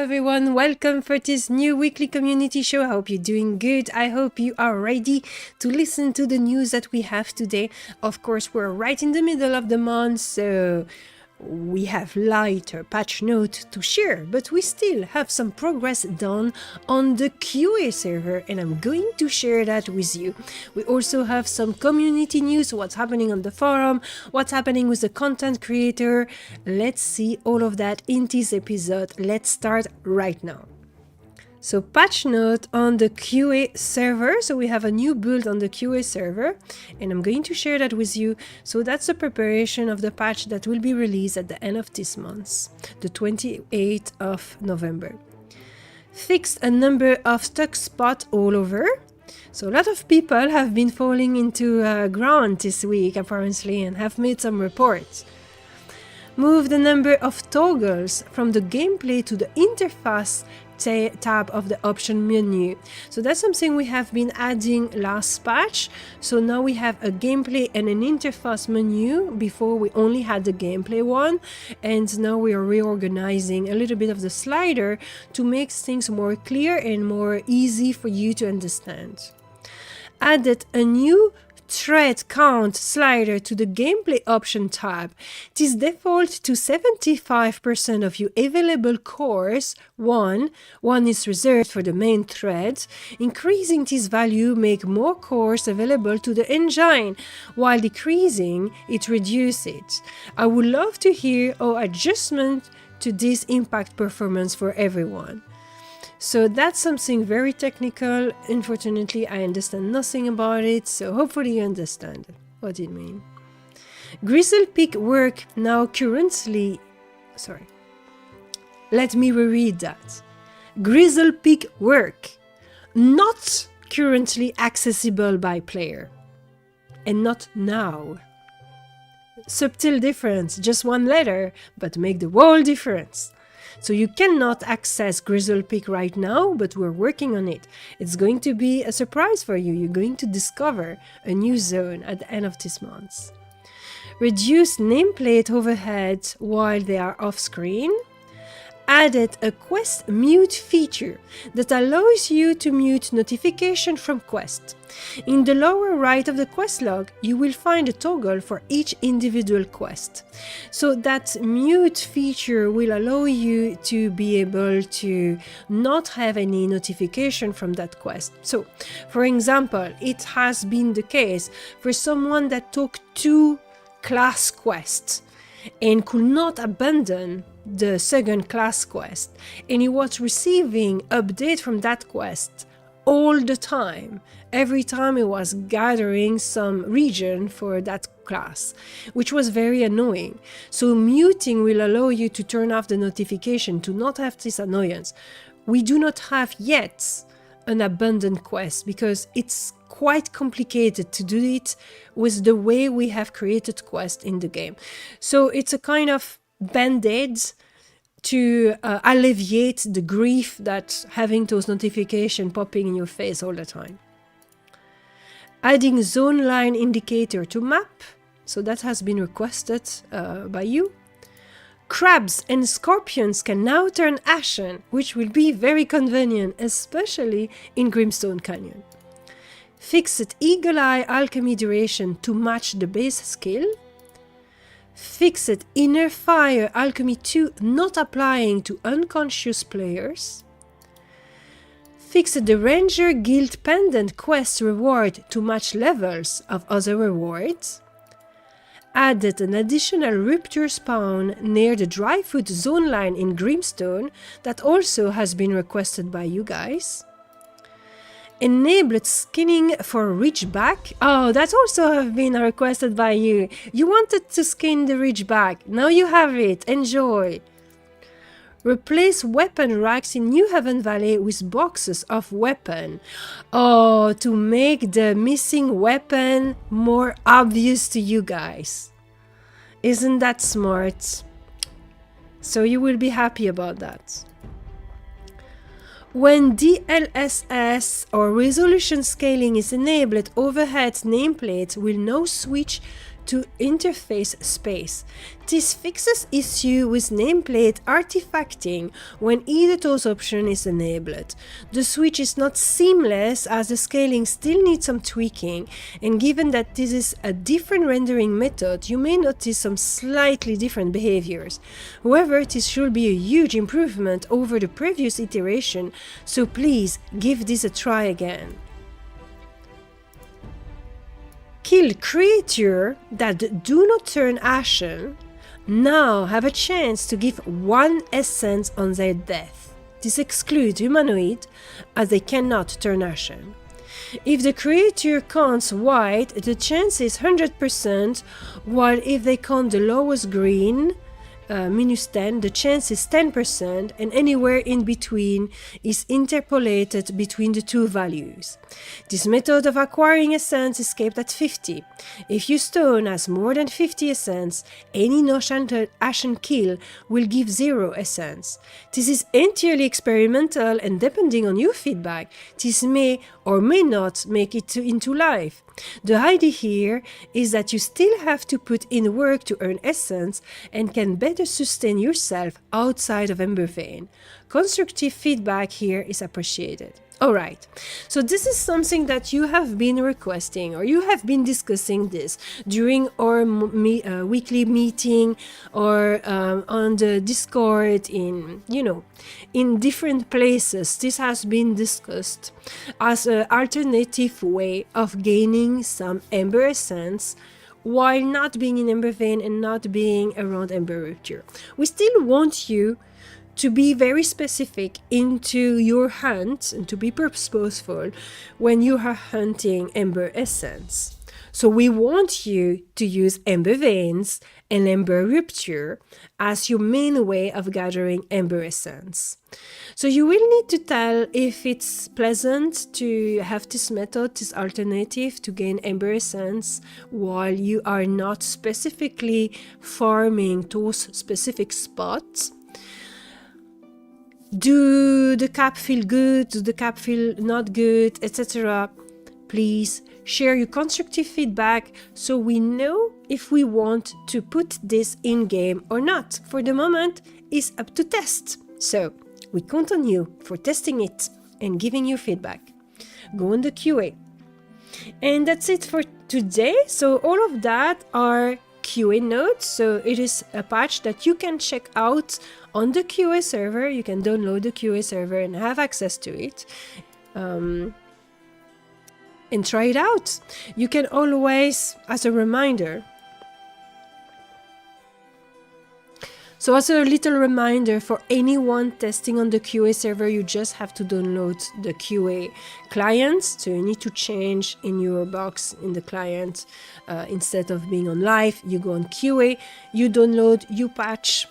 everyone, welcome for this new weekly community show. I hope you're doing good. I hope you are ready to listen to the news that we have today. Of course, we're right in the middle of the month, so we have lighter patch note to share, but we still have some progress done on the QA server, and I'm going to share that with you. We also have some community news, what's happening on the forum, what's happening with the content creator. Let's see all of that in this episode. Let's start right now. So patch note on the QA server. So we have a new build on the QA server, and I'm going to share that with you. So that's the preparation of the patch that will be released at the end of this month, the 28th of November. Fixed a number of stuck spots all over. So a lot of people have been falling into ground this week apparently and have made some reports. Move the number of toggles from the gameplay to the interface tab of the option menu. So that's something we have been adding last patch. So now we have a gameplay and an interface menu. Before we only had the gameplay one, and now we are reorganizing a little bit of the slider to make things more clear and more easy for you to understand. Added a new thread count slider to the gameplay option tab. It is default to 75% of your available cores. One is reserved for the main thread. Increasing this value make more cores available to the engine, while decreasing it reduces it. I would love to hear how adjustment to this impact performance for everyone. So that's something very technical. Unfortunately, I understand nothing about it, so hopefully you understand what it means. Grizzle Peak work now currently... Sorry. Let me reread that. Grizzle Peak work not currently accessible by player. And not now. Subtle difference, just one letter, but make the whole difference. So you cannot access Grizzle Peak right now, but we're working on it. It's going to be a surprise for you. You're going to discover a new zone at the end of this month. Reduce nameplate overhead while they are off screen. Added a quest mute feature that allows you to mute notification from quest. In the lower right of the quest log, you will find a toggle for each individual quest. So that mute feature will allow you to be able to not have any notification from that quest. So, for example, it has been the case for someone that took 2 class quests and could not abandon the second class quest, and he was receiving update from that quest all the time, every time he was gathering some region for that class, which was very annoying. So muting will allow you to turn off the notification to not have this annoyance. We do not have yet an abandoned quest because it's quite complicated to do it with the way we have created quests in the game. So it's a kind of band-aid to alleviate the grief that having those notifications popping in your face all the time. Adding zone line indicator to map, so that has been requested by you. Crabs and scorpions can now turn ashen, which will be very convenient, especially in Grimstone Canyon. Fixed Eagle Eye alchemy duration to match the base skill. Fixed Inner Fire Alchemy 2 not applying to unconscious players. Fixed the Ranger Guild Pendant quest reward to match levels of other rewards. Added an additional Rupture spawn near the Dryfoot zone line in Grimstone that also has been requested by you guys. Enabled skinning for Ridgeback. Oh, that also have been requested by you. You wanted to skin the Ridgeback. Now you have it. Enjoy. Replace weapon racks in New Haven Valley with boxes of weapon. Oh, to make the missing weapon more obvious to you guys. Isn't that smart? So you will be happy about that. When DLSS or resolution scaling is enabled, overhead nameplate will now switch to interface space. This fixes issue with nameplate artifacting when either those option is enabled. The switch is not seamless as the scaling still needs some tweaking, and given that this is a different rendering method, you may notice some slightly different behaviors. However, this should be a huge improvement over the previous iteration, so please give this a try again. Kill creatures that do not turn ashen now have a chance to give 1 essence on their death. This excludes humanoid as they cannot turn ashen. If the creature counts white, the chance is 100%, while if they count the lowest green, -10, the chance is 10%, and anywhere in between is interpolated between the two values. This method of acquiring essence is capped at 50. If your stone has more than 50 essence, any no-ashen kill will give 0 essence. This is entirely experimental, and depending on your feedback, this may or may not make it into life. The idea here is that you still have to put in work to earn essence and can better sustain yourself outside of Ember Vein. Constructive feedback here is appreciated. Alright, so this is something that you have been requesting, or you have been discussing this during our weekly meeting, or on the Discord, in different places. This has been discussed as an alternative way of gaining some Ember Essence while not being in Ember Vein and not being around Ember Rupture. We still want you to be very specific into your hunt and to be purposeful when you are hunting Ember Essence. So we want you to use Ember Veins and Ember Rupture as your main way of gathering Ember Essence. So you will need to tell if it's pleasant to have this method, this alternative to gain Ember Essence while you are not specifically farming those specific spots. Do the cap feel good? Do the cap feel not good? Etc. Please share your constructive feedback so we know if we want to put this in game or not. For the moment, it's up to test. So we count on you for testing it and giving your feedback. Go on the QA. And that's it for today. So all of that are QA notes, so it is a patch that you can check out on the QA server. You can download the QA server and have access to it, and try it out. You can always, as a reminder, so as a little reminder for anyone testing on the QA server, you just have to download the QA client. So you need to change in your box in the client, instead of being on live, you go on QA, you download, you patch,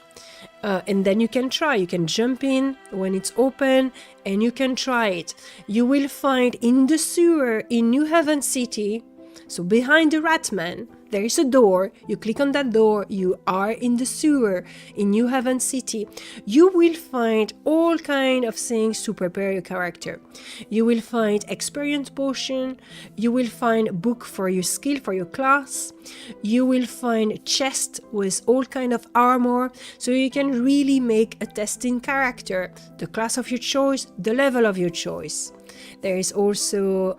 and then you can try. You can jump in when it's open and you can try it. You will find in the sewer in New Haven City, so behind the Ratman, there is a door. You click on that door, you are in the sewer in New Haven City. You will find all kind of things to prepare your character. You will find experience potion, you will find book for your skill, for your class, you will find chest with all kind of armor, so you can really make a testing character, the class of your choice, the level of your choice. There is also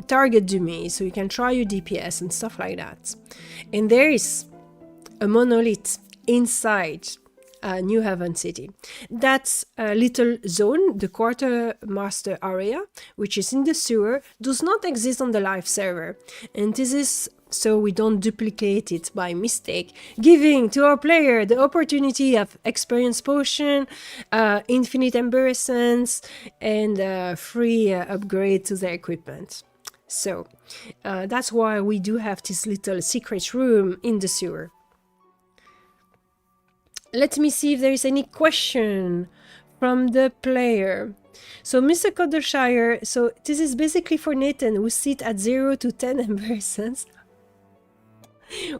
target dummy, so you can try your DPS and stuff like that. And there is a monolith inside New Haven City. That's a little zone, the quartermaster area, which is in the sewer, does not exist on the live server. And this is so we don't duplicate it by mistake, giving to our player the opportunity of experience potion, infinite Ember Essence, and free upgrade to their equipment. So that's why we do have this little secret room in the sewer. Let me see if there is any question from the player. So Mr. Cottershire, so this is basically for Nathan, who sit at 0 to 10 Ember Essence.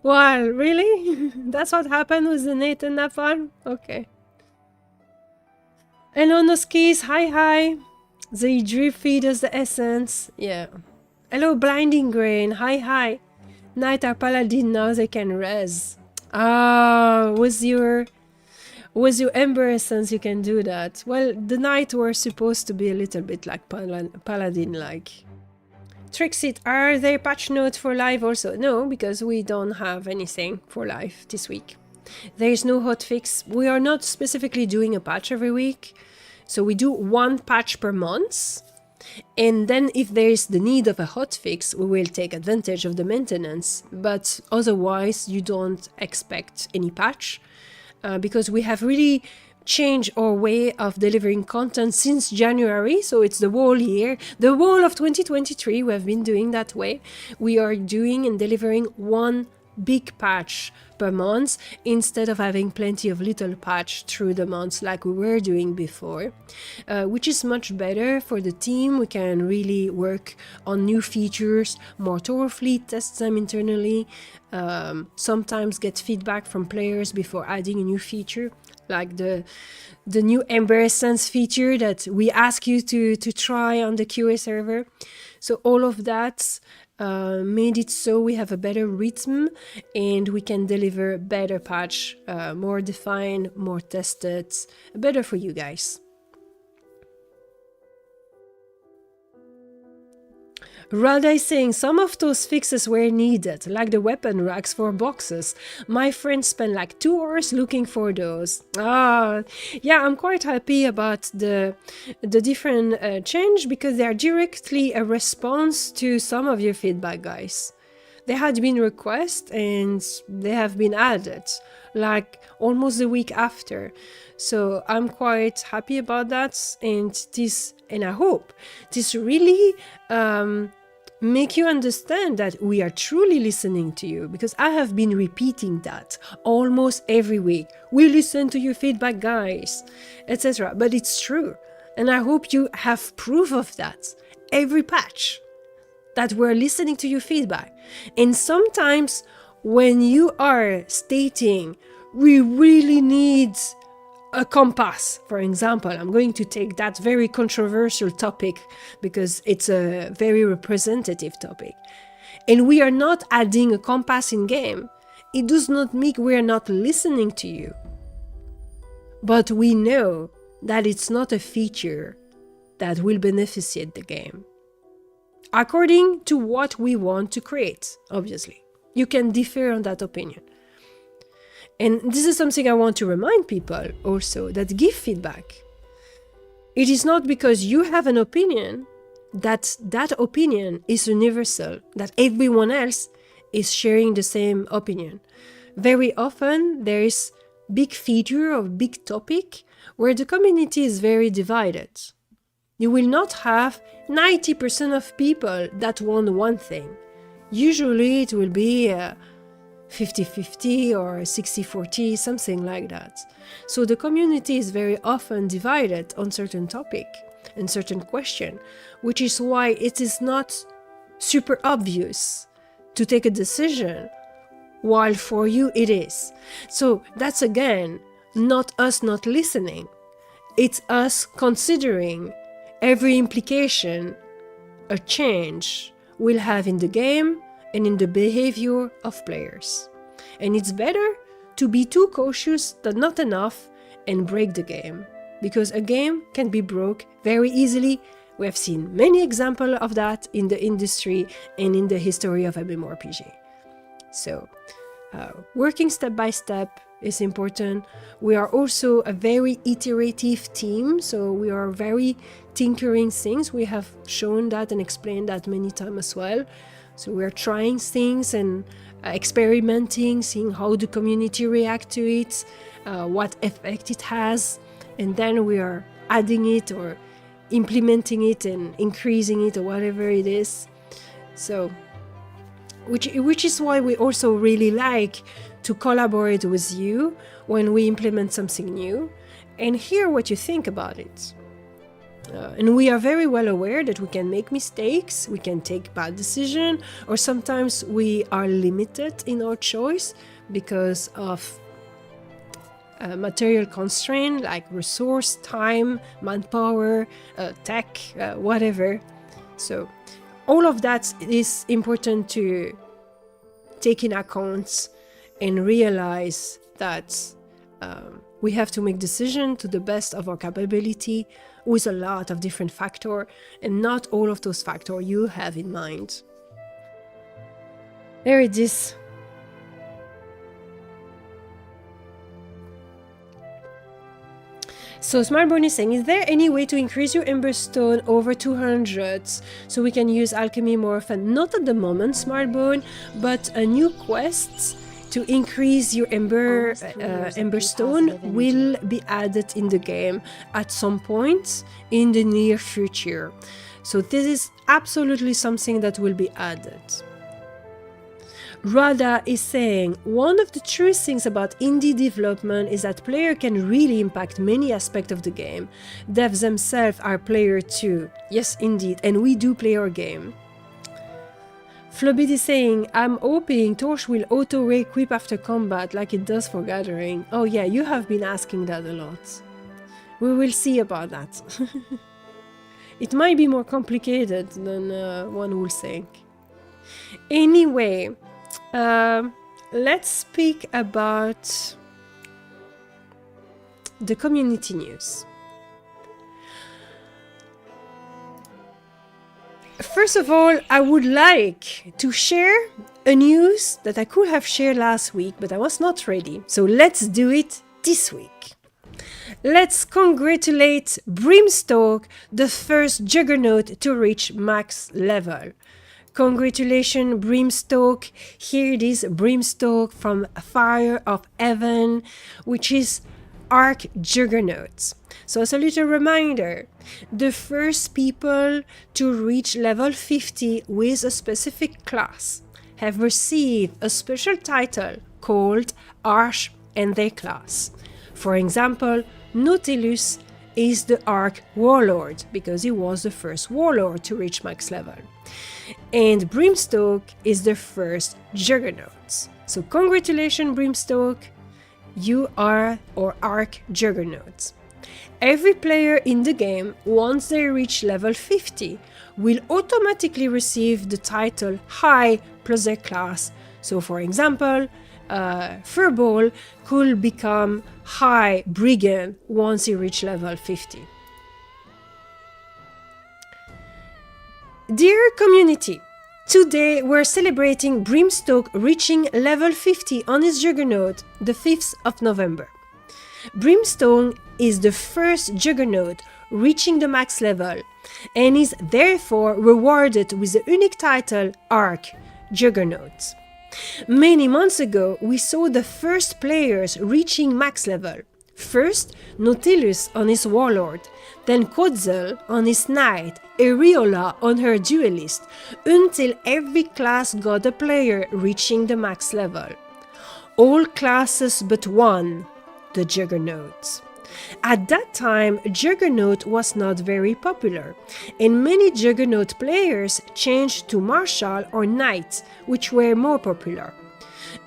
Wow, really? That's what happened with the Nathan Napalm? Okay. Hello, Noskis. Hi. The drip feed us the essence. Yeah. Hello, Blinding Grain. Hi. Knight are paladin, now they can res. Ah, with your Ember essence you can do that. Well, the knight were supposed to be a little bit like paladin-like. Trixit, are there patch notes for live also? No, because we don't have anything for live this week. There is no hotfix. We are not specifically doing a patch every week. So we do one patch per month. And then if there is the need of a hotfix, we will take advantage of the maintenance. But otherwise, you don't expect any patch. Because we have really changed our way of delivering content since January. So it's the whole year, the whole of 2023, we have been doing that way. We are doing and delivering one big patch per month instead of having plenty of little patch through the months like we were doing before, which is much better for the team. We can really work on new features more thoroughly, test them internally, sometimes get feedback from players before adding a new feature, like the new Embers feature that we ask you to try on the QA server. So all of that made it so we have a better rhythm and we can deliver better patch, more defined, more tested, better for you guys. Rada is saying some of those fixes were needed, like the weapon racks for boxes. My friends spent like 2 hours looking for those. Yeah, I'm quite happy about the different change because they are directly a response to some of your feedback, guys. They had been requests and they have been added, like almost a week after. So I'm quite happy about that, and I hope this really make you understand that we are truly listening to you, because I have been repeating that almost every week. We listen to your feedback, guys, etc. But it's true, and I hope you have proof of that every patch, that we're listening to your feedback. And sometimes when you are stating we really need a compass, for example, I'm going to take that very controversial topic because it's a very representative topic, and we are not adding a compass in game, it does not mean we are not listening to you, but we know that it's not a feature that will beneficiate the game according to what we want to create. Obviously, you can differ on that opinion. And this is something I want to remind people also that give feedback. It is not because you have an opinion that that opinion is universal, that everyone else is sharing the same opinion. Very often there is big feature or big topic where the community is very divided. You will not have 90% of people that want one thing. Usually it will be 50-50 or 60-40, something like that. So the community is very often divided on certain topic and certain question, which is why it is not super obvious to take a decision, while for you it is. So that's again not us not listening. It's us considering every implication a change will have in the game and in the behavior of players. And it's better to be too cautious than not enough and break the game, because a game can be broke very easily. We have seen many examples of that in the industry and in the history of MMORPG. So working step by step is important. We are also a very iterative team, so we are very tinkering things. We have shown that and explained that many times as well. So we're trying things and experimenting, seeing how the community react to it, what effect it has, and then we are adding it or implementing it and increasing it or whatever it is. So, which is why we also really like to collaborate with you when we implement something new and hear what you think about it. And we are very well aware that we can make mistakes, we can take bad decisions, or sometimes we are limited in our choice because of material constraint like resource, time, manpower, tech, whatever. So all of that is important to take in account and realize that we have to make decisions to the best of our capability with a lot of different factors, and not all of those factors you have in mind. There it is. So Smartbone is saying, is there any way to increase your Ember Stone over 200 so we can use alchemy more often? Not at the moment, Smartbone, but a new quest to increase your Ember Stone will be added in the game at some point in the near future. So this is absolutely something that will be added. Rada is saying, one of the truest things about indie development is that player can really impact many aspects of the game. Devs themselves are player too. Yes, indeed, and we do play our game. Flobit is saying, I'm hoping Torch will auto-re-equip after combat like it does for Gathering. Oh yeah, you have been asking that a lot. We will see about that. It might be more complicated than one will think. Anyway, let's speak about the community news. First of all, I would like to share a news that I could have shared last week, but I was not ready. So let's do it this week. Let's congratulate Brimstone, the first Juggernaut to reach max level. Congratulations, Brimstone. Here it is, Brimstone from Fire of Heaven, which is Arc Juggernaut. So as a little reminder, the first people to reach level 50 with a specific class have received a special title called Arch and their class. For example, Nautilus is the Arc Warlord because he was the first Warlord to reach max level. And Brimstone is the first Juggernaut. So congratulations, Brimstone, you are our Arc Juggernaut. Every player in the game, once they reach level 50, will automatically receive the title High plus their class. So for example, Furball could become High Brigand once he reaches level 50. Dear community, today we're celebrating Brimstone reaching level 50 on his Juggernaut the 5th of November. Brimstone is the first Juggernaut reaching the max level and is therefore rewarded with the unique title Arc Juggernaut. Many months ago, we saw the first players reaching max level. First, Nautilus on his Warlord, then Quetzal on his Knight, Elloa on her Duelist, until every class got a player reaching the max level. All classes but one, the Juggernaut. At that time, Juggernaut was not very popular, and many Juggernaut players changed to Marshal or Knight, which were more popular.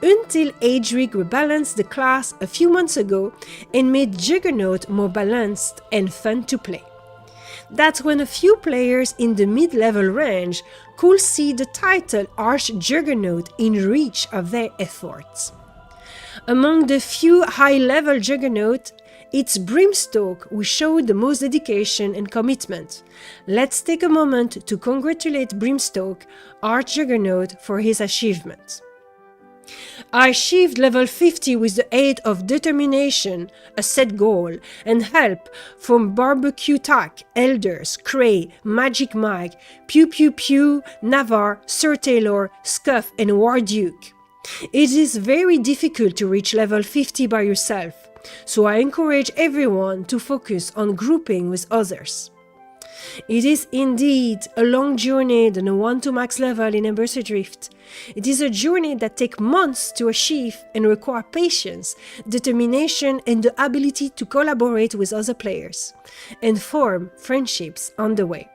Until Adrift rebalanced the class a few months ago and made Juggernaut more balanced and fun to play. That's when a few players in the mid-level range could see the title Arch Juggernaut in reach of their efforts. Among the few high-level Juggernaut, it's Brimstone who showed the most dedication and commitment. Let's take a moment to congratulate Brimstone, Arch Juggernaut, for his achievement. I achieved level 50 with the aid of determination, a set goal, and help from Barbecue Tack, Elders, Cray, Magic Mike, Pew Pew Pew, Navarre, Sir Taylor, Scuff, and War Duke. It is very difficult to reach level 50 by yourself, so I encourage everyone to focus on grouping with others. It is indeed a long journey than a 1 to max level in Embers Adrift. It is a journey that takes months to achieve and require patience, determination, and the ability to collaborate with other players and form friendships on the way.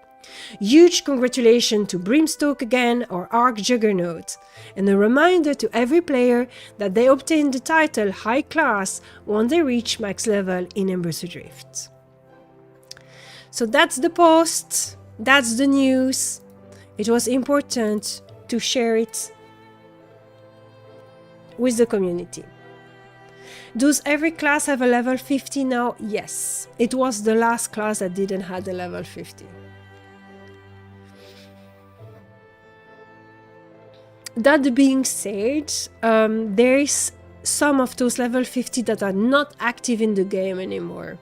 Huge congratulations to Brimstone again, or Arc Juggernaut, and a reminder to every player that they obtain the title High Class when they reach max level in Embers Adrift. So that's the post, that's the news. It was important to share it. with the community. Does every class have a level 50 now? Yes. It was the last class that didn't have a level 50. That being said, there is some of those level 50 that are not active in the game anymore.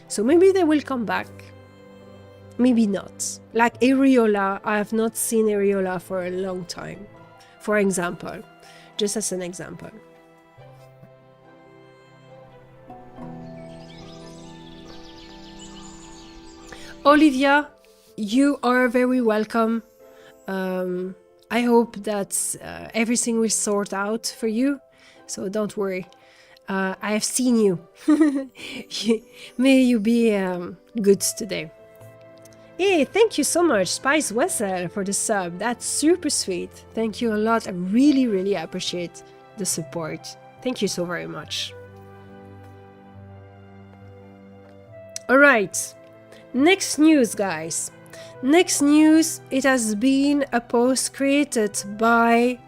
So maybe they will come back. Maybe not. Like Areola, I have not seen Areola for a long time. For example, just as an example. Olivia, you are very welcome. I hope that everything will sort out for you, so don't worry. I have seen you. May you be good today. Hey, thank you so much, Spice Wessel, for the sub. That's super sweet. Thank you a lot. I really, really appreciate the support. Thank you so very much. All right. Next news, guys. Next news, it has been a post created by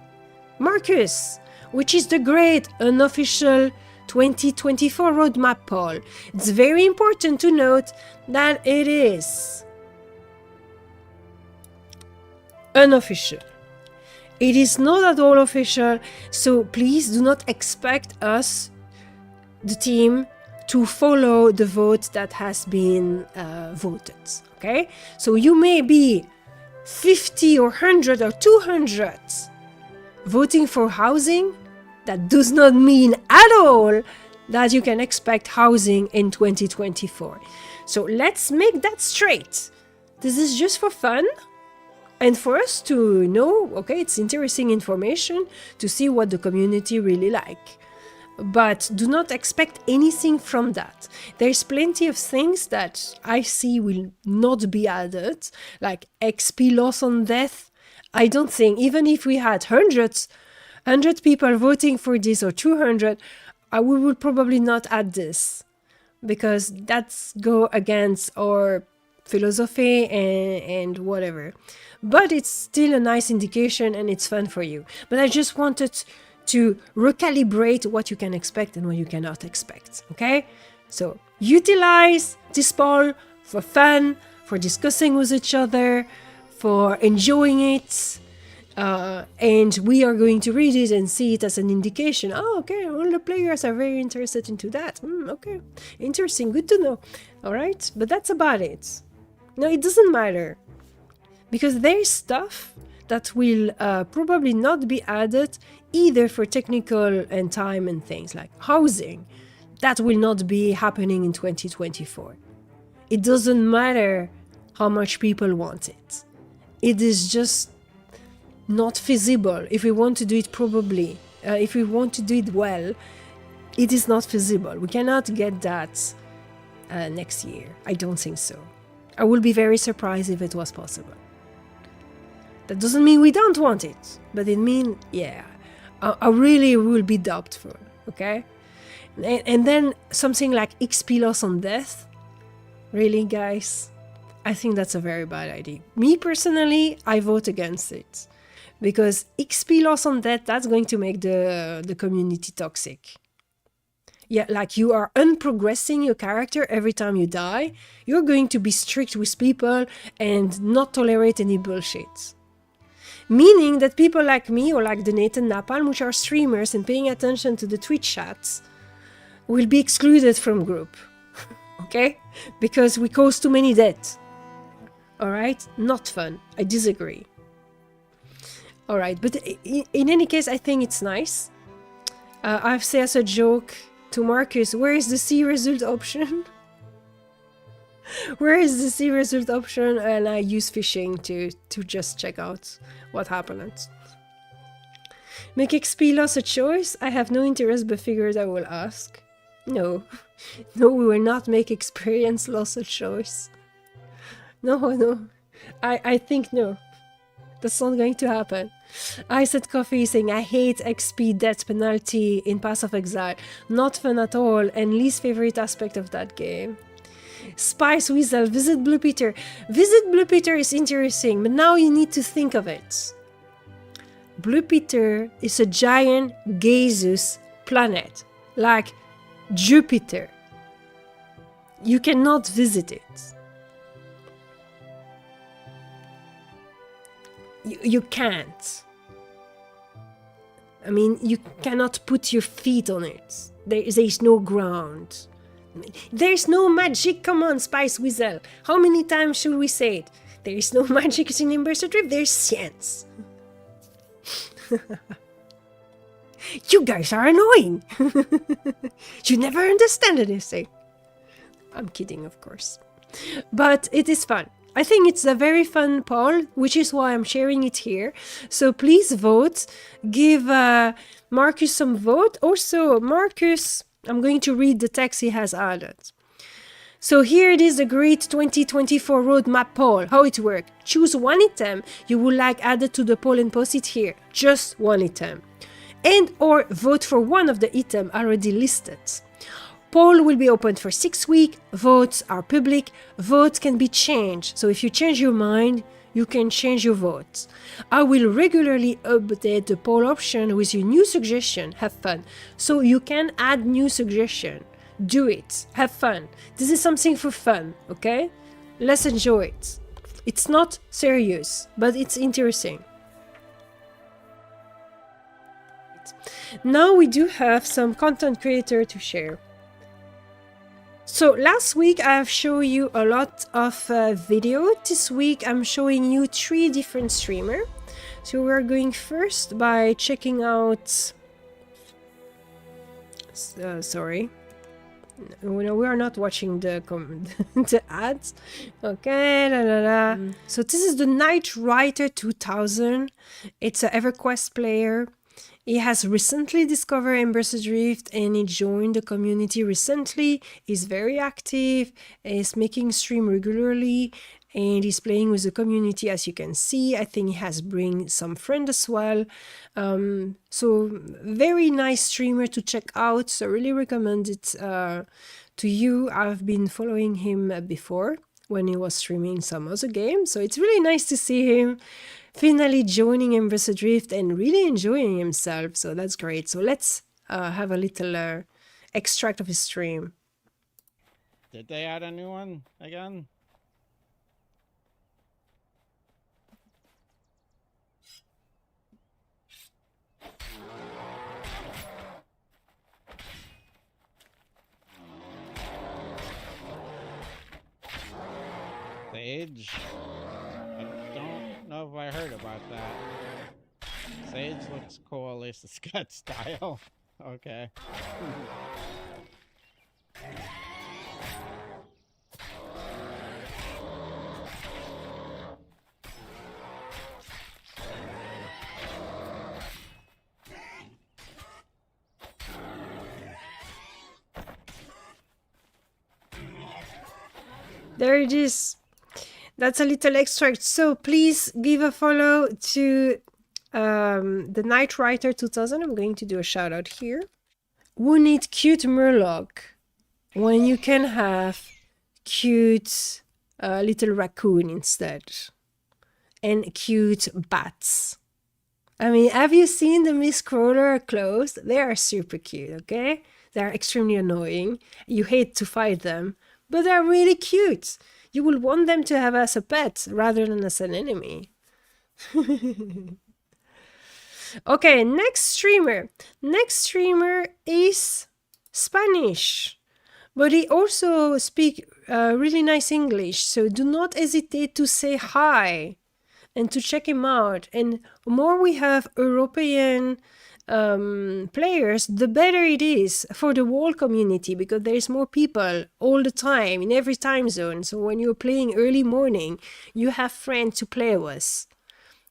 Marcus, which is the great unofficial 2024 roadmap poll. It's very important to note that it is unofficial. It is not at all official, so please do not expect us, the team, to follow the vote that has been voted, okay? So you may be 50 or 100 or 200 voting for housing. That does not mean at all that you can expect housing in 2024. So let's make that straight. This is just for fun and for us to know, okay, it's interesting information to see what the community really like. But do not expect anything from that. There's plenty of things that I see will not be added, like XP loss on death. I don't think, even if we had 100 people voting for this or 200, we would probably not add this, because that's go against our philosophy and whatever. But it's still a nice indication and it's fun for you. But I just wanted to recalibrate what you can expect and what you cannot expect, okay? So utilize this poll for fun, for discussing with each other, for enjoying it, and we are going to read it and see it as an indication. Oh, okay, all the players are very interested into that. Okay, interesting, good to know. All right, but that's about it. No, it doesn't matter, because there is stuff that will probably not be added either for technical and time and things like housing. That will not be happening in 2024. It doesn't matter how much people want it. It is just not feasible. If we want to do it probably, if we want to do it well, it is not feasible. We cannot get that next year. I don't think so. I would be very surprised if it was possible. That doesn't mean we don't want it, but it means, yeah, I really will be doubtful, okay? And then something like XP loss on death, really, guys? I think that's a very bad idea. Me personally, I vote against it, because XP loss on death, that's going to make the community toxic. Yeah, like you are unprogressing your character every time you die. You're going to be strict with people and not tolerate any bullshit. Meaning that people like me or like the Nathan Napalm, which are streamers and paying attention to the Twitch chats, will be excluded from group. Okay? Because we cause too many deaths. Alright? Not fun. I disagree. Alright, but in any case, I think it's nice. I've said as a joke to Marcus, where is the C result option? Where is the C result option? And I use phishing to just check out what happened. Make XP loss a choice? I have no interest, but figured I will ask. No. No, we will not make experience loss a choice. No. I think no. That's not going to happen. I said Coffee saying, I hate XP death penalty in Pass of Exile. Not fun at all, and least favorite aspect of that game. Spice Weasel, visit Blue Peter. Visit Blue Peter is interesting, but now you need to think of it. Jupiter is a giant gaseous planet, like Jupiter. You cannot visit it. You can't. I mean, you cannot put your feet on it. There's no ground. There's no magic. Come on, Spice Weasel. How many times should we say it? There is no magic in Embers Adrift. There's science. You guys are annoying. You never understand anything. I'm kidding, of course. But it is fun. I think it's a very fun poll, which is why I'm sharing it here. So please vote. Give Marcus some vote. Also, Marcus, I'm going to read the text he has added. So here it is, the great 2024 roadmap poll. How it works. Choose one item you would like added to the poll and post it here. Just one item. And or vote for one of the items already listed. Poll will be open for 6 weeks. Votes are public. Votes can be changed. So if you change your mind, you can change your votes. I will regularly update the poll option with your new suggestion. Have fun. So you can add new suggestion. Do it. Have fun. This is something for fun, okay? Let's enjoy it. It's not serious, but it's interesting. Now we do have some content creator to share. So last week I have shown you a lot of video. This week I'm showing you 3 different streamers. So we're going first by checking out... sorry. No, we are not watching the the ads. Okay, la la la. So this is the Night Rider 2000. It's an EverQuest player. He has recently discovered Embers Adrift and he joined the community recently. He's very active, he's making stream regularly and he's playing with the community as you can see. I think he has bring some friends as well. So very nice streamer to check out. So I really recommend it to you. I've been following him before when he was streaming some other games. So it's really nice to see him finally joining Embers Adrift and really enjoying himself, so that's great. So let's have a little extract of his stream. Did they add a new one again? Sage? I don't know if I heard about that. Sage looks cool, at least it's got style. Okay. There it is. That's a little extract. So please give a follow to the Night Rider 2000. I'm going to do a shout out here. Who need cute Murloc when you can have cute little raccoon instead? And cute bats. I mean, have you seen the Mistcrawler clothes? They are super cute, okay? They're extremely annoying. You hate to fight them, but they're really cute. You will want them to have as a pet rather than as an enemy. Okay, next streamer. Next streamer is Spanish, but he also speaks really nice English. So do not hesitate to say hi and to check him out. And more we have European players, the better it is for the whole community, because there is more people all the time in every time zone. So when you're playing early morning, you have friends to play with.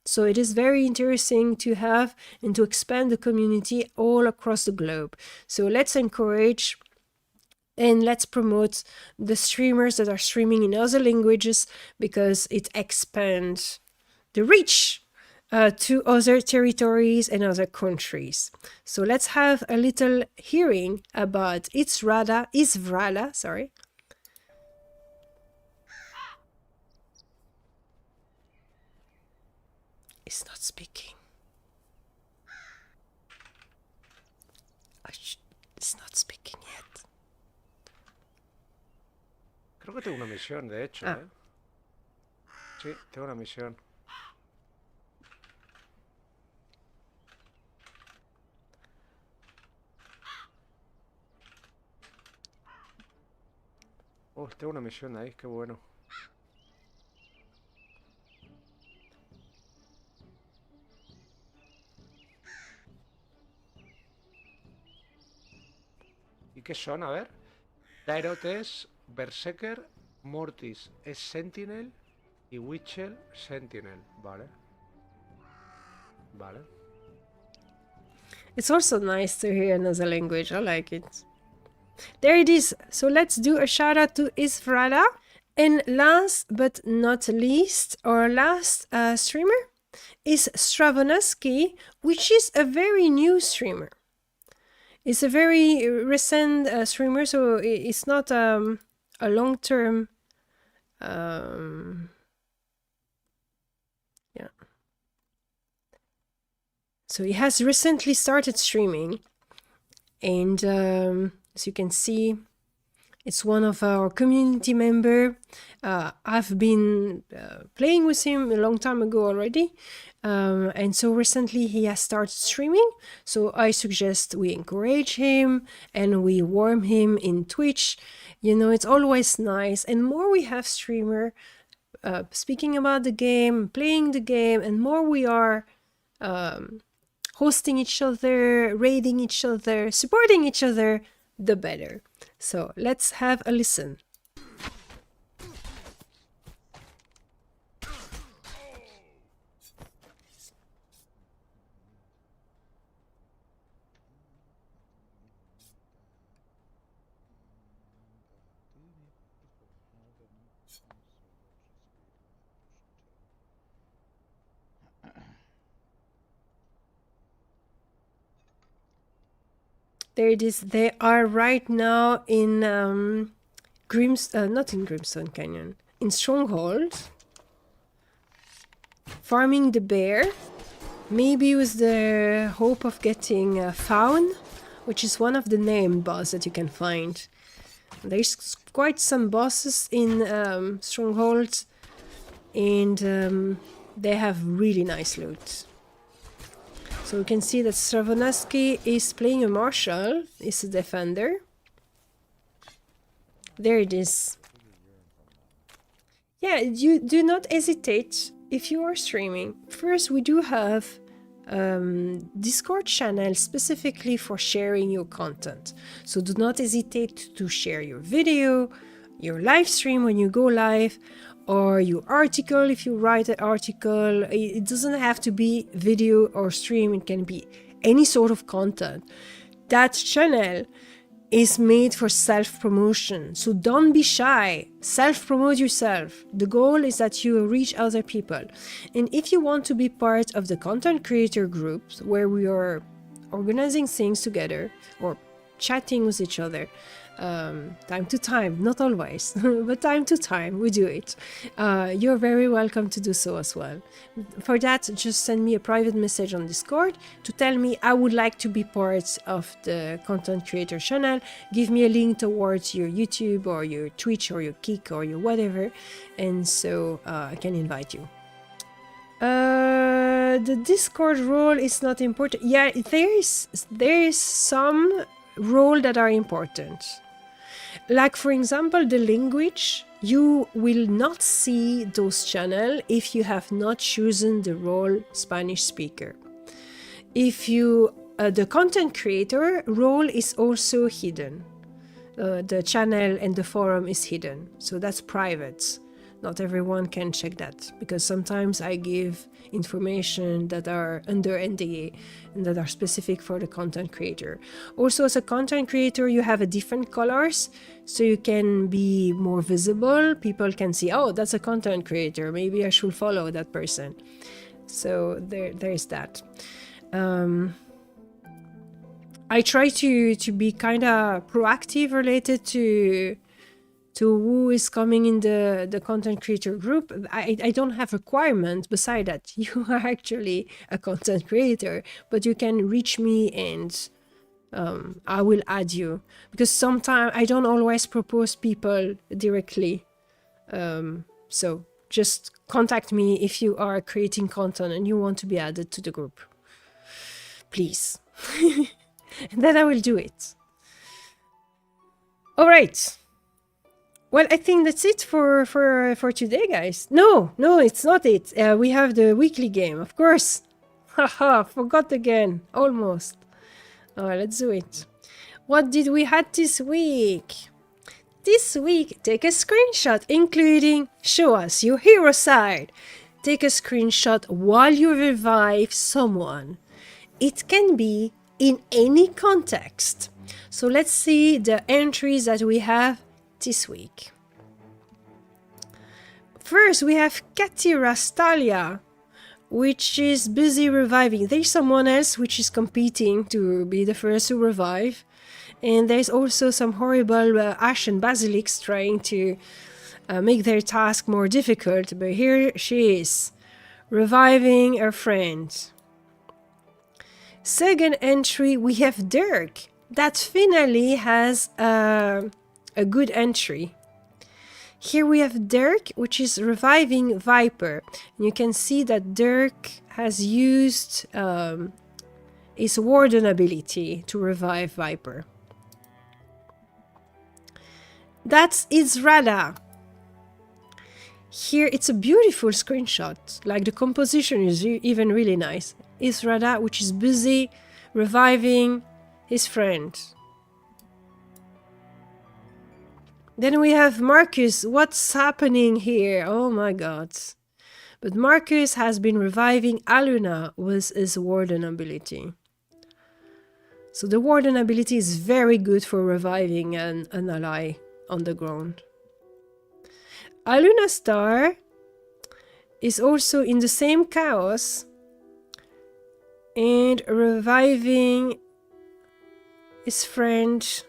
So it is very interesting to have and to expand the community all across the globe. So let's encourage and let's promote the streamers that are streaming in other languages, because it expands the reach to other territories and other countries. So let's have a little hearing about Isvrala, sorry. It's not speaking. que tengo una misión, de hecho, Ah. ¿eh? Sí, tengo una misión. Oh, tengo una misión ahí, qué bueno. ¿Y qué son? A ver. Dairot es Berserker, Mortis es Sentinel y Witchell Sentinel. Vale. Vale. It's also nice to hear another language. I like it. There it is. So let's do a shout out to Isfrada. And last but not least, our last streamer is Stravonaski, which is a very new streamer. It's a very recent streamer, so it's not a long-term. Yeah. So he has recently started streaming, and as you can see, it's one of our community member. I've been playing with him a long time ago already. And so recently he has started streaming. So I suggest we encourage him and we warm him in Twitch. You know, it's always nice. And more we have streamer speaking about the game, playing the game, and more we are hosting each other, raiding each other, supporting each other, the better. So let's have a listen. There it is. They are right now in not in Grimstone Canyon, in Stronghold, farming the bear, maybe with the hope of getting Faun, which is one of the named boss that you can find. There's quite some bosses in Stronghold, and they have really nice loot. So we can see that Stravonaski is playing a marshal, is a defender. There it is. Yeah, you do not hesitate if you are streaming. First, we do have Discord channel specifically for sharing your content. So do not hesitate to share your video, your live stream when you go live, or your article if you write an article. It doesn't have to be video or stream, it can be any sort of content. That channel is made for self-promotion, so don't be shy. Self-promote yourself. The goal is that you reach other people. And if you want to be part of the content creator groups where we are organizing things together or chatting with each other, time to time, not always, but time to time we do it. You're very welcome to do so as well. For that, just send me a private message on Discord to tell me I would like to be part of the content creator channel. Give me a link towards your YouTube or your Twitch or your Kick or your whatever, and so I can invite you. The Discord role is not important. Yeah, there is some role that are important. Like, for example, the language, you will not see those channels if you have not chosen the role Spanish speaker. If you, the content creator role is also hidden. The channel and the forum is hidden, so that's private. Not everyone can check that, because sometimes I give information that are under NDA and that are specific for the content creator. Also, as a content creator, you have a different colors, so you can be more visible. People can see, oh, that's a content creator, maybe I should follow that person. So there's that. I try to be kind of proactive related to who is coming in the content creator group. I don't have requirements beside that. You are actually a content creator, but you can reach me and I will add you, because sometimes I don't always propose people directly So just contact me if you are creating content and you want to be added to the group. Please. And then I will do it. All right. Well, I think that's it for today, guys. No, it's not it. We have the weekly game, of course. Haha, forgot again. Almost. All right, let's do it. What did we had this week? This week, take a screenshot, including show us your hero side. Take a screenshot while you revive someone. It can be in any context. So let's see the entries that we have this week. First, we have Katira Stalia, which is busy reviving. There's someone else which is competing to be the first to revive. And there's also some horrible Ashen Basilics trying to make their task more difficult. But here she is, reviving her friend. Second entry, we have Dirk. That finally has a good entry. Here we have Dirk, which is reviving Viper. And you can see that Dirk has used his Warden ability to revive Viper. That's Izrada. Here it's a beautiful screenshot. Like the composition is even really nice. Izrada, which is busy reviving his friend. Then we have Marcus. What's happening here? Oh my god. But Marcus has been reviving Aluna with his Warden ability. So the Warden ability is very good for reviving an ally on the ground. Aluna Star is also in the same chaos and reviving his friend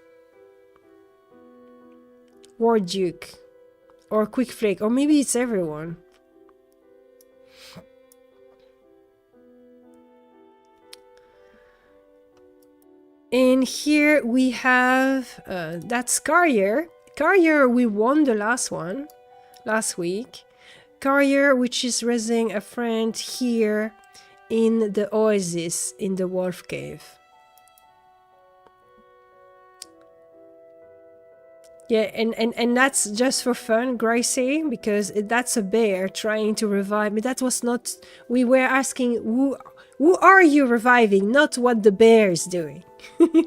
War Duke or Quick Flake, or maybe it's everyone. And here we have that's Carrier. Carrier, we won the last one last week. Carrier, which is raising a friend here in the oasis in the wolf cave. Yeah, and that's just for fun, Gracie, because that's a bear trying to revive me. That was not... We were asking who are you reviving, not what the bear is doing.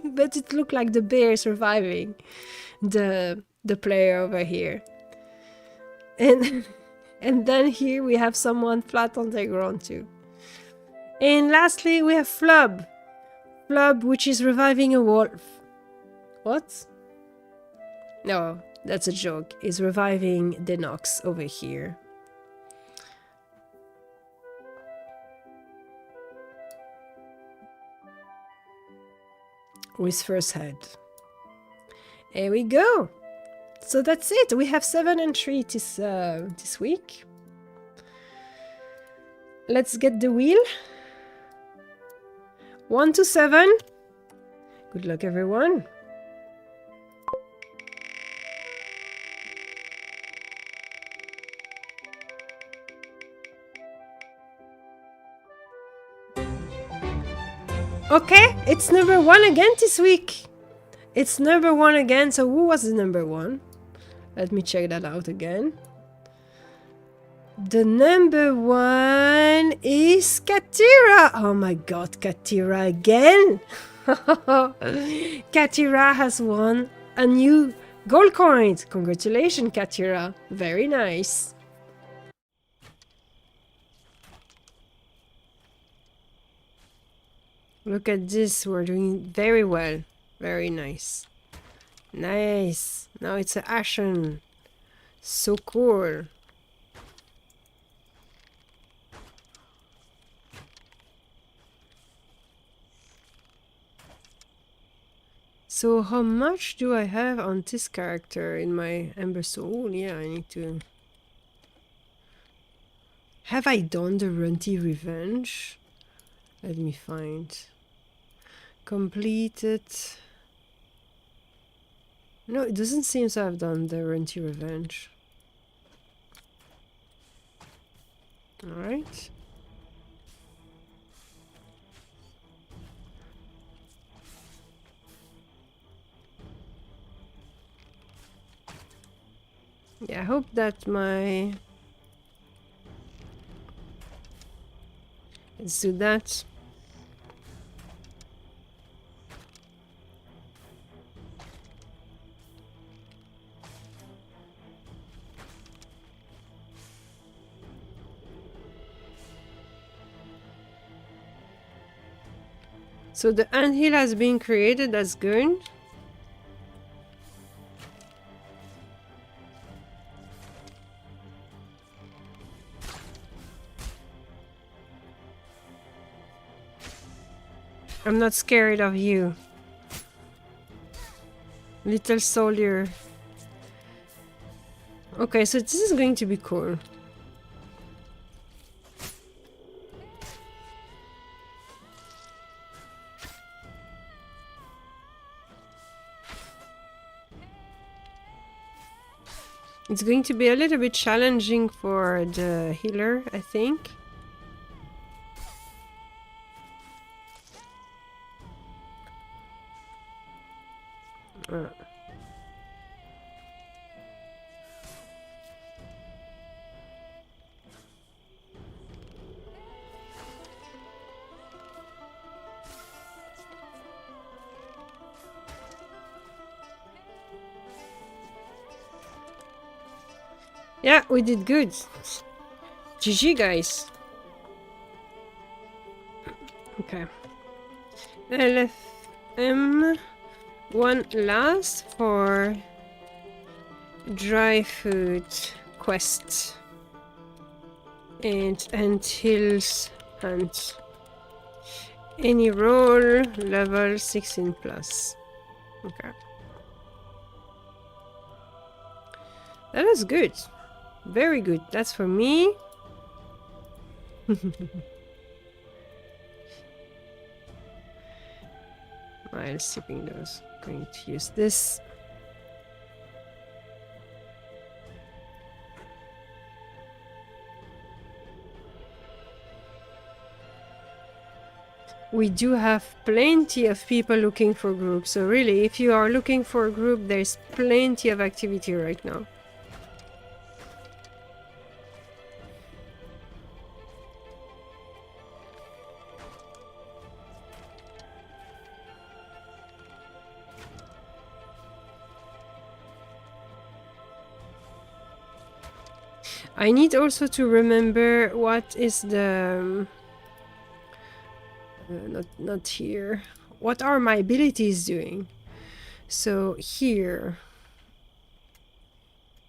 But it looked like the bear is reviving the player over here. And then here we have someone flat on the ground too. And lastly we have Flub. Flub, which is reviving a wolf. What? No, that's a joke. Is reviving the Nox over here. With first head. Here we go. So that's it. We have 7 entries this week. Let's get the wheel. 1 to 7. Good luck, everyone. Okay, it's number 1 again this week. It's number 1 again. So who was the number 1? Let me check that out again. The number 1 is Katira. Oh my god, Katira again. Katira has won a new gold coin. Congratulations, Katira. Very nice. Look at this. We're doing very well. Very nice. Nice. Now it's an Ashen. So cool. So how much do I have on this character in my Ember Soul? Yeah, I need to... Have I done the Runty Revenge? Let me find. Completed. No, it doesn't seem to have done the Runty Revenge. All right. Yeah, I hope that my... Let's do that. So the anthill has been created, that's good. I'm not scared of you, little soldier. Okay, so this is going to be cool. It's going to be a little bit challenging for the healer, I think. Yeah, we did good. GG, guys. Okay. LFM. One last for dry food quest. And Hills Hunt. Any role, level 16 plus. Okay. That is good. Very good. That's for me. While sipping those. Going to use this. We do have plenty of people looking for groups. So really, if you are looking for a group, there's plenty of activity right now. I need also to remember what is the... not here. What are my abilities doing? So here...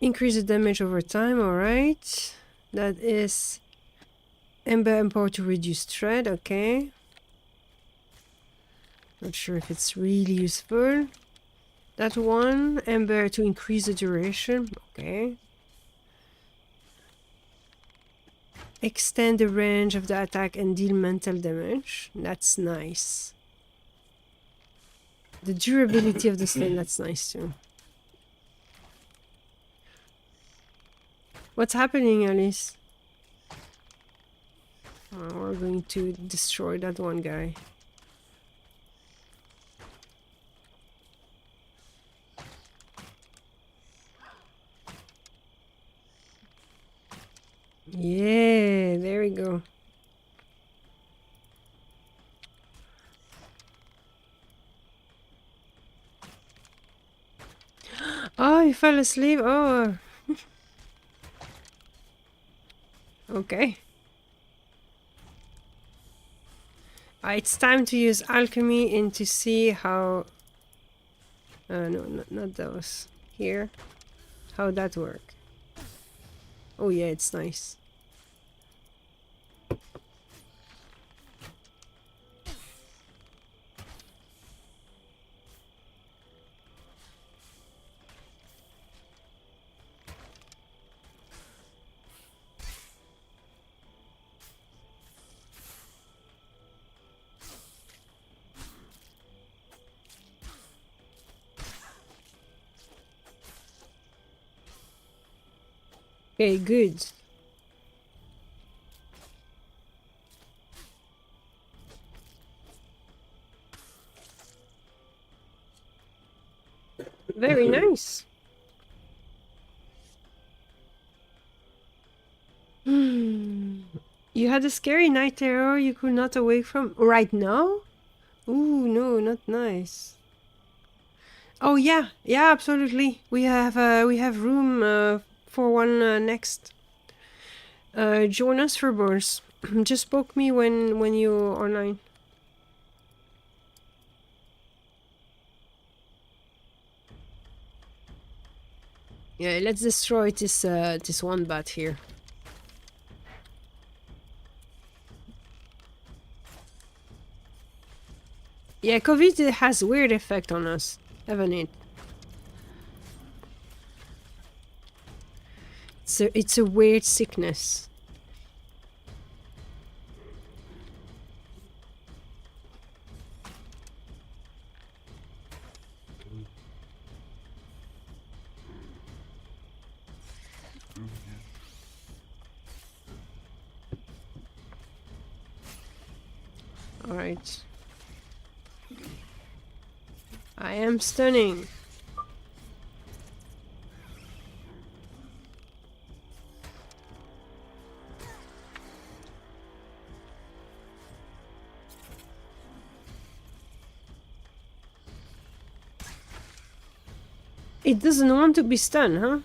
Increase the damage over time, alright. That is... Ember Empower to reduce threat, okay. Not sure if it's really useful. That one. Ember to increase the duration, okay. Extend the range of the attack and deal mental damage. That's nice. The durability of the stain, that's nice too. What's happening, Alice? Oh, we're going to destroy that one guy. Yeah, there we go. Oh, you fell asleep? Oh. Okay. It's time to use alchemy and to see how... no, not those. Here. How that work. Oh yeah, it's nice. Okay, good. Very nice. You had a scary night terror you could not awake from right now? Ooh, no, not nice. Oh yeah, yeah, absolutely. We have room for one next. Join us for boars. Just poke me when you're online. Yeah, let's destroy this one bat here. Yeah, COVID has weird effect on us, haven't it? It's a weird sickness. All right. I am stunning. It doesn't want to be stunned, huh?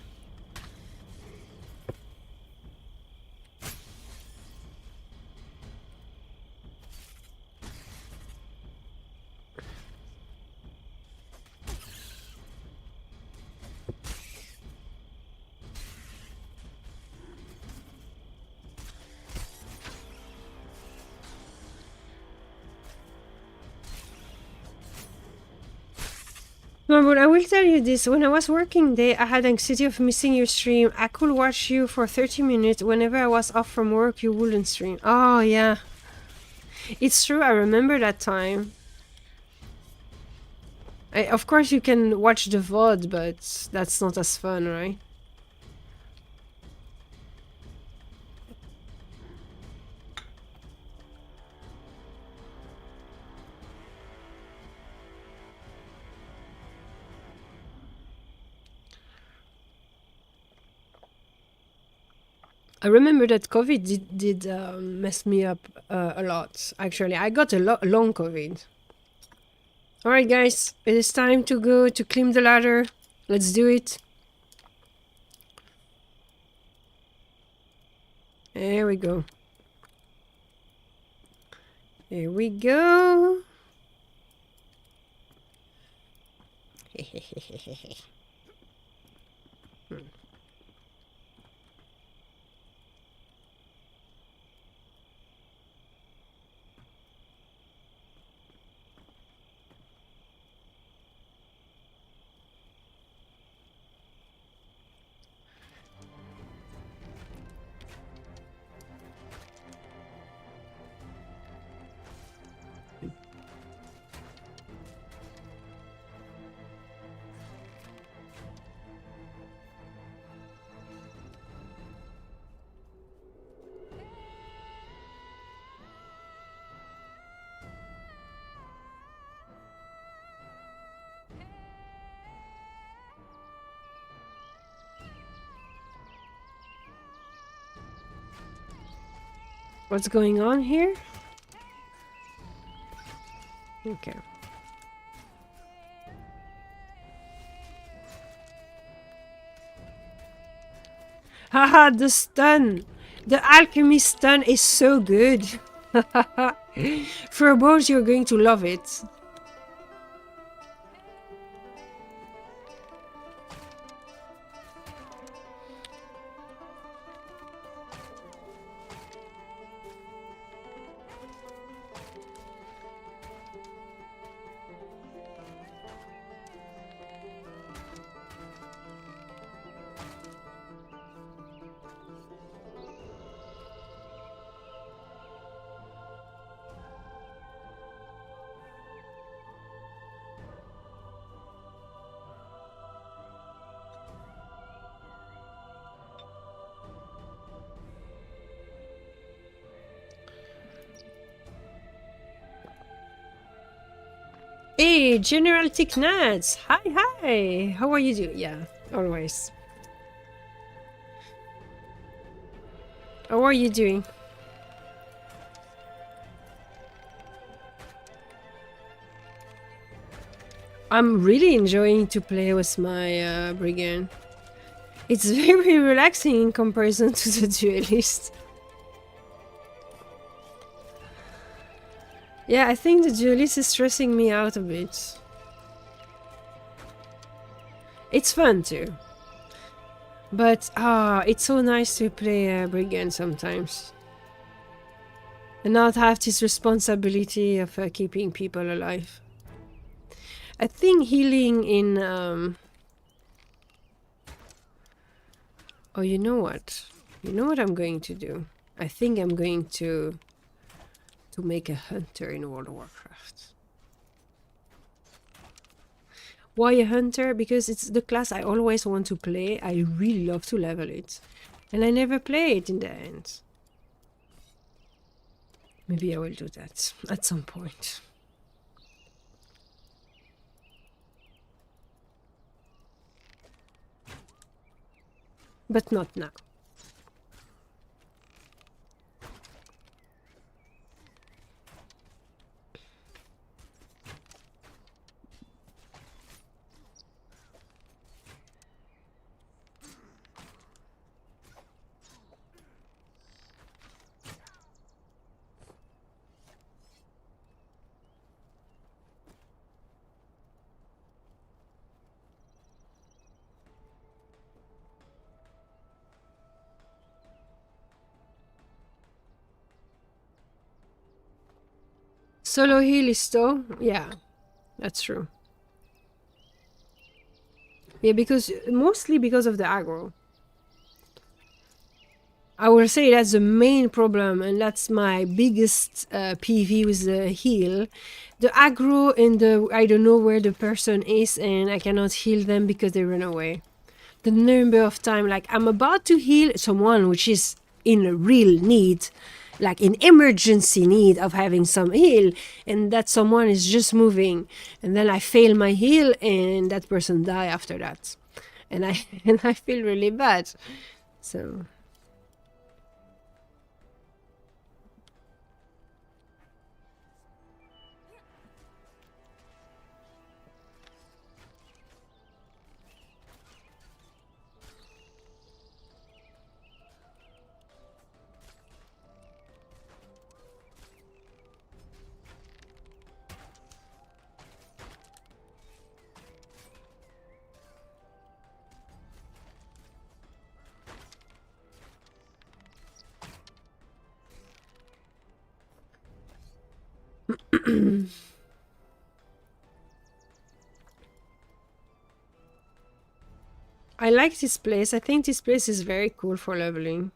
No, but I will tell you this. When I was working there, I had anxiety of missing your stream. I could watch you for 30 minutes. Whenever I was off from work, you wouldn't stream. Oh, yeah. It's true. I remember that time. Of course, you can watch the VOD, but that's not as fun, right? I remember that COVID did mess me up a lot. Actually, I got a long COVID. All right, guys, it is time to go to climb the ladder. Let's do it. There we go. Here we go. What's going on here? Okay. Haha, the stun! The alchemy stun is so good! For both, you're going to love it. Hey, General Ticknuts! Hi, hi! How are you doing? Yeah, always. How are you doing? I'm really enjoying to play with my brigand. It's very relaxing in comparison to the duelist. Yeah, I think the duelist is stressing me out a bit. It's fun too. But it's so nice to play a brigand sometimes. And not have this responsibility of keeping people alive. I think healing in... Oh, you know what? You know what I'm going to do? I think I'm going to make a hunter in World of Warcraft. Why a hunter? Because it's the class I always want to play. I really love to level it. And I never play it in the end. Maybe I will do that at some point. But not now. Solo heal is though? Yeah, that's true. Yeah, because mostly because of the aggro. I will say that's the main problem, and that's my biggest PV with the heal. The aggro and the I don't know where the person is, and I cannot heal them because they run away. The number of time, like I'm about to heal someone which is in a real need, like in emergency need of having some heal, and that someone is just moving, and then I fail my heal, and that person die after that, and I and I feel really bad. So. I like this place. I think this place is very cool for leveling.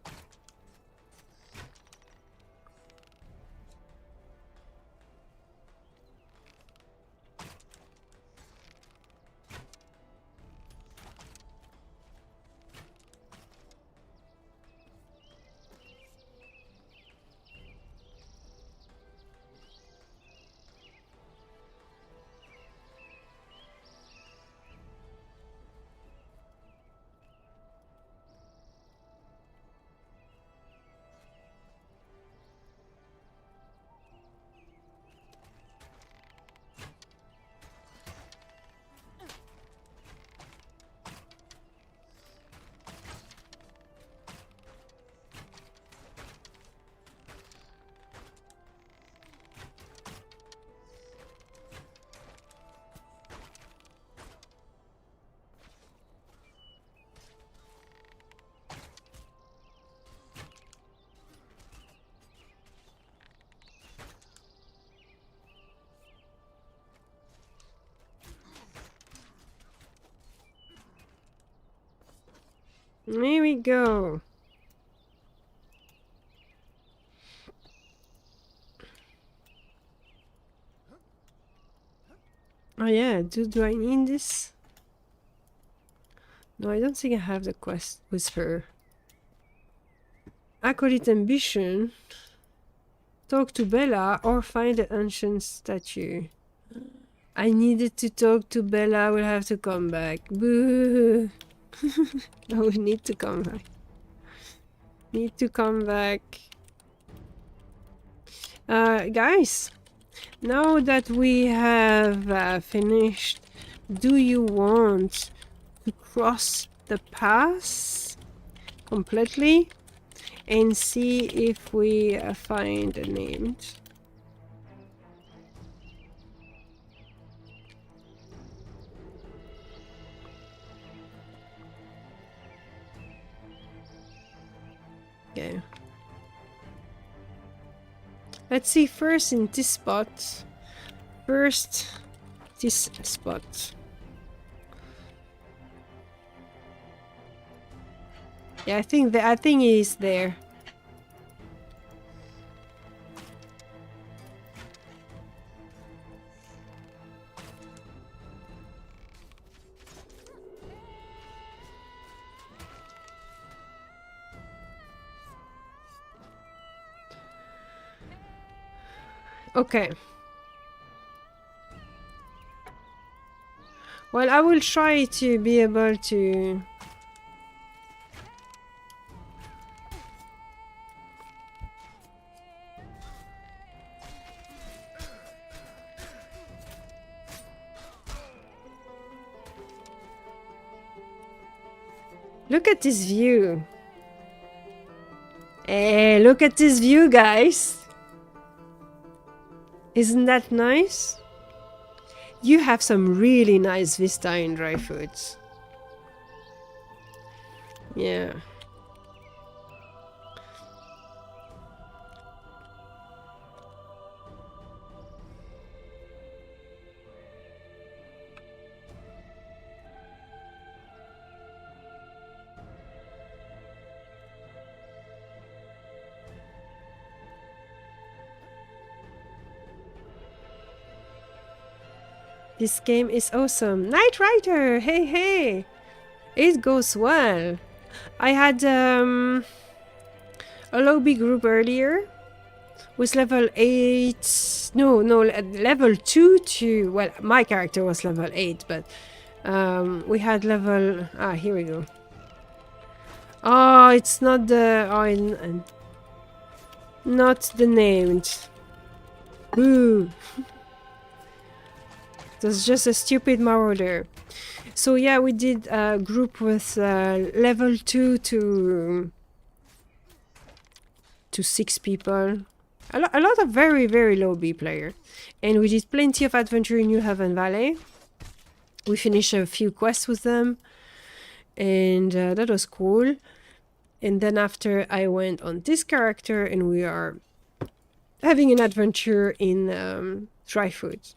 Here we go. Oh yeah, do I need this? No, I don't think I have the quest whisper. Acolyte ambition. Talk to Bella or find the ancient statue. I needed to talk to Bella. We'll have to come back. Boo. No, we need to come back. Need to come back. Guys, now that we have finished, do you want to cross the pass completely and see if we find a name? Okay. Let's see first in this spot. First, this spot. Yeah, I think he's there. Okay. Well, I will try to be able to... Look at this view. Hey, look at this view, guys. Isn't that nice? You have some really nice vista in Dry Foods. Yeah. This game is awesome. Knight Rider! Hey, hey! It goes well. I had a lobby group earlier with level 8... No, level 2 to... Well, my character was level 8, but we had level... Ah, here we go. Oh, it's not the... Oh, not the named. Boo! That's just a stupid marauder. So yeah, we did a group with level 2 to 6 people. A lot of very, very low B player. And we did plenty of adventure in New Haven Valley. We finished a few quests with them. And that was cool. And then after I went on this character and we are having an adventure in Dry Food.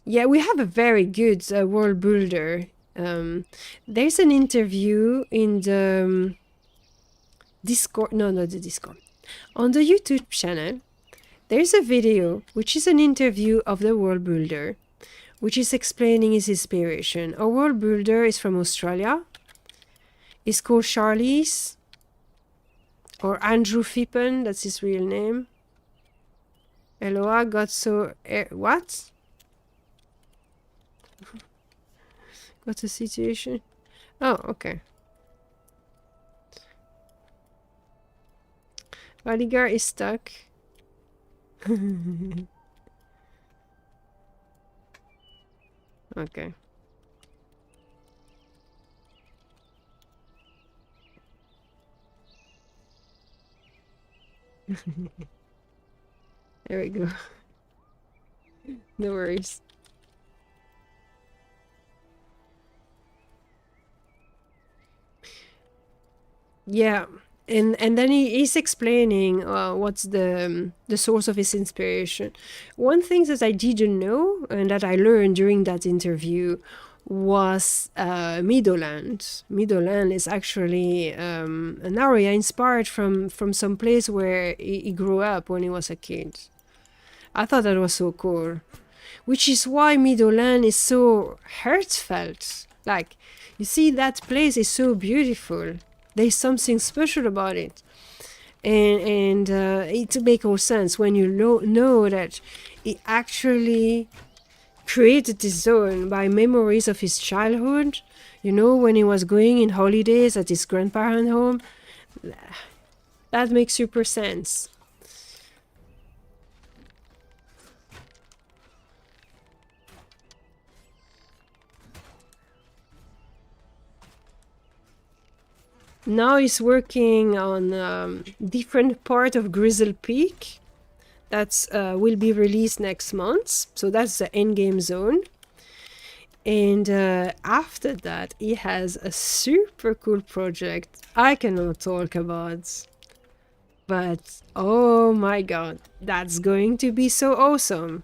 Yeah, we have a very good world builder. There's an interview in the Discord. No, not the Discord. On the YouTube channel, there's a video which is an interview of the world builder, which is explaining his inspiration. Our world builder is from Australia. It's called Charlie's or Andrew Fippen. That's his real name. Elloa got so what? Got a situation? Oh, okay. Bodyguard is stuck. Okay. There we go. No worries. Yeah, and then he's explaining what's the source of his inspiration. One thing that I didn't know and that I learned during that interview was Meadowland. Meadowland is actually an area inspired from some place where he grew up when he was a kid. I thought that was so cool, which is why Meadowland is so heartfelt. Like, you see, that place is so beautiful. There's something special about it. and it makes all sense when you know that he actually created this zone by memories of his childhood, you know, when he was going in holidays at his grandparents' home. That makes super sense. Now he's working on different part of Grizzle Peak that will be released next month. So that's the endgame zone. And after that, he has a super cool project I cannot talk about. But oh my god, that's going to be so awesome.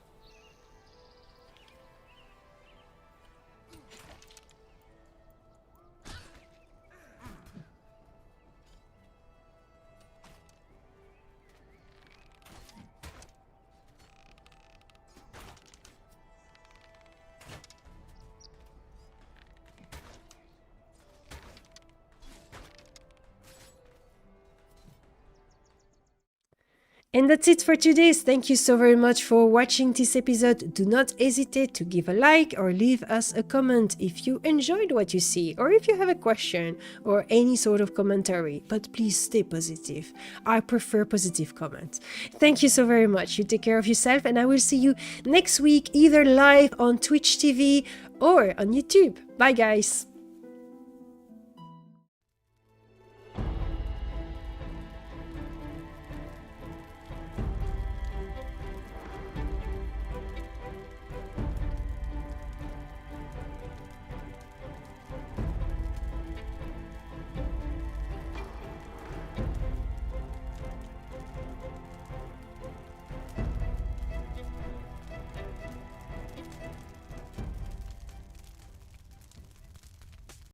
And that's it for today. Thank you so very much for watching this episode. Do not hesitate to give a like or leave us a comment if you enjoyed what you see, or if you have a question or any sort of commentary. But please stay positive. I prefer positive comments. Thank you so very much. You take care of yourself, and I will see you next week, either live on Twitch TV or on YouTube. Bye guys.